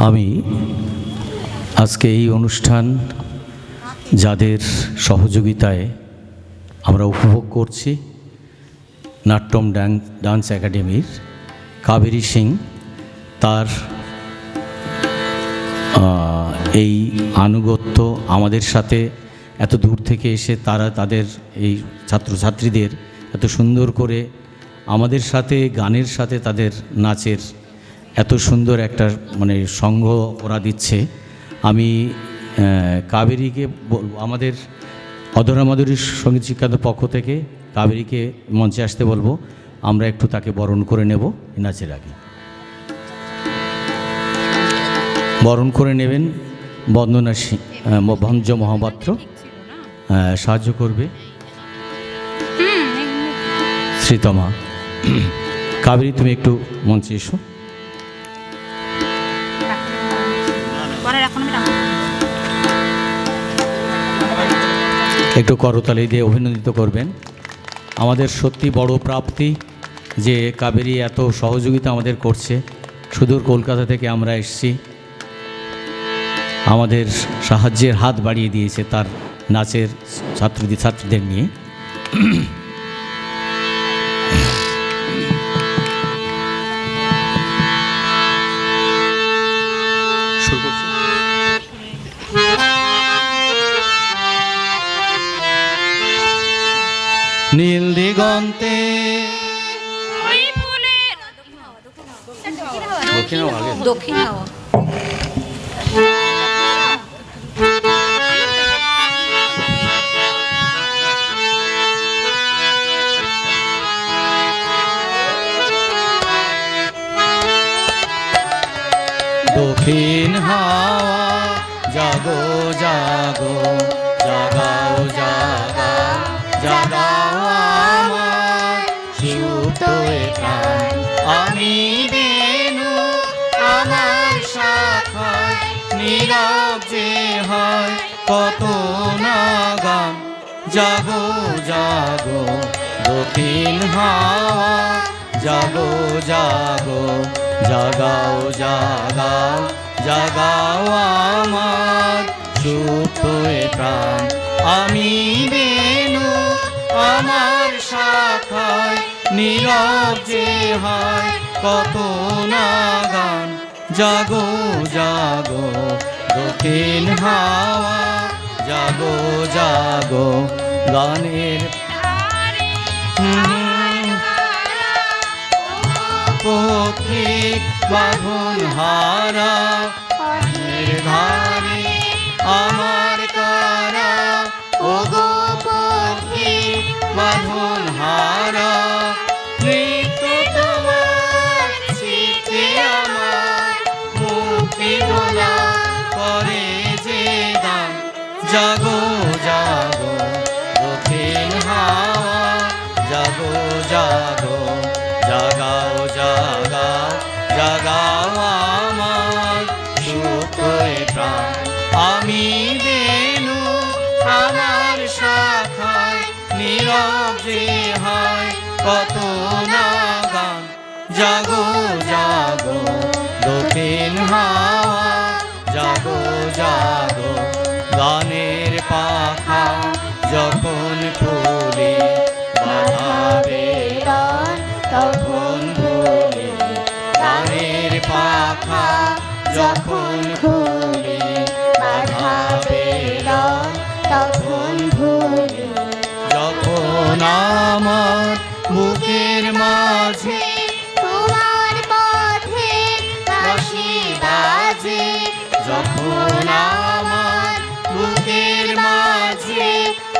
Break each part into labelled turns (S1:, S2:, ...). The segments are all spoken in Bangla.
S1: আমি আজকে এই অনুষ্ঠান যাদের সহযোগিতায় আমরা উপভোগ করছি, নাট্যম ডান্স একাডেমির কাবেরী সিং, তার এই আনুগত্য আমাদের সাথে এত দূর থেকে এসে তারা তাদের এই ছাত্রছাত্রীদের এত সুন্দর করে আমাদের সাথে গানের সাথে তাদের নাচের এত সুন্দর একটা সঙ্গ ওরা দিচ্ছে। আমি কাবেরীকে আমাদের অধরা মাধুরী সঙ্গীত শিক্ষার পক্ষ থেকে কাবেরীকে মঞ্চে আসতে বলবো। আমরা একটু তাকে বরণ করে নেব। নাচের আগে বরণ করে নেবেন বন্দনা ভঞ্জ মহাপাত্র, সাহায্য করবে শ্রীতমা। কাবেরী, তুমি একটু মঞ্চে এসো। একটু করতালি দিয়ে অভিনন্দিত করবেন। আমাদের সত্যি বড় প্রাপ্তি যে কাবেরী এত সহযোগিতা আমাদের করছে। সুদূর কলকাতা থেকে আমরা এসেছি, আমাদের সাহায্যের হাত বাড়িয়ে দিয়েছে তার নাচের ছাত্রীদের নিয়ে। নীল দিগন্তে
S2: দক্ষিণ হাওয়া
S1: দক্ষিণ হাওয়া জাগো জাগো, জাগাও জাগাও জাগাও আমার সুপ্ত প্রাণ। আমি বেনু আমার শাখায় নীরব যে হয় কত না গান। জাগো জাগো দক্ষিণ হাওয়া, জাগো জাগো জাগাও জাগাও জাগাও আমার সুপ্ত প্রাণ। আমি বেনু আমার শাখায় নীরব যে হয় কত না গান। জাগো জাগো দক্ষিণ হাওয়া, জাগো জাগো গানের পথিক বাঁধন হারা ধারে আমার কারা। ও গো পথিক বাঁধন হারা, মৃত্যু তোমার চিত্তে আমার মুক্তি দোলা করে যে দান। জাগো জাগো দক্ষিণ হাওয়া, জাগো জাগো জাগাও জাগাও জাগাও আমার সুপ্ত প্রাণ। আমি বেনু আমার শাখায় নীরব যে হয় কত না গান। জাগো জাগো দক্ষিণ হাওয়া, জাগো জাগো গানের পাখা যখন ফুলে বাধা বেদন তখন ভুলি। গানের পাখা যখন ফুলে বাধা বেদন তখন ভুলি। যখন আমার বুকের মাঝে তোমার পথে বাঁশি বাজে, যখন আমার বুকের মাঝে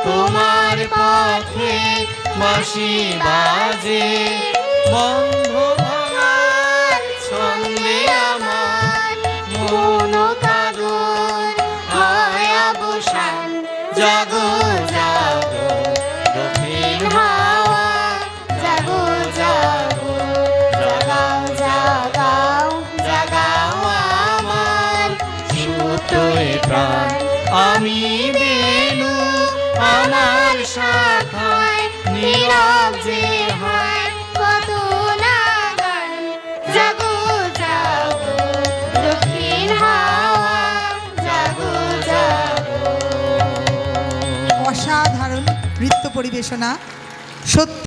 S1: তোমার পথে বাঁশি বাজে। বন্ধ ভাঙার ছন্দে আমার মন কারণ হয় অবসান। জাগো জাগো দক্ষিণ হাওয়া, জাগো জাগো জাগাও জাগাও জাগাও আমার সুপ্ত প্রাণ। আমি বেনু আমার শাখায় নীরব যে হয় কত না গান। জাগো জাগো দক্ষিণ
S3: পরিবেশনা সত্যি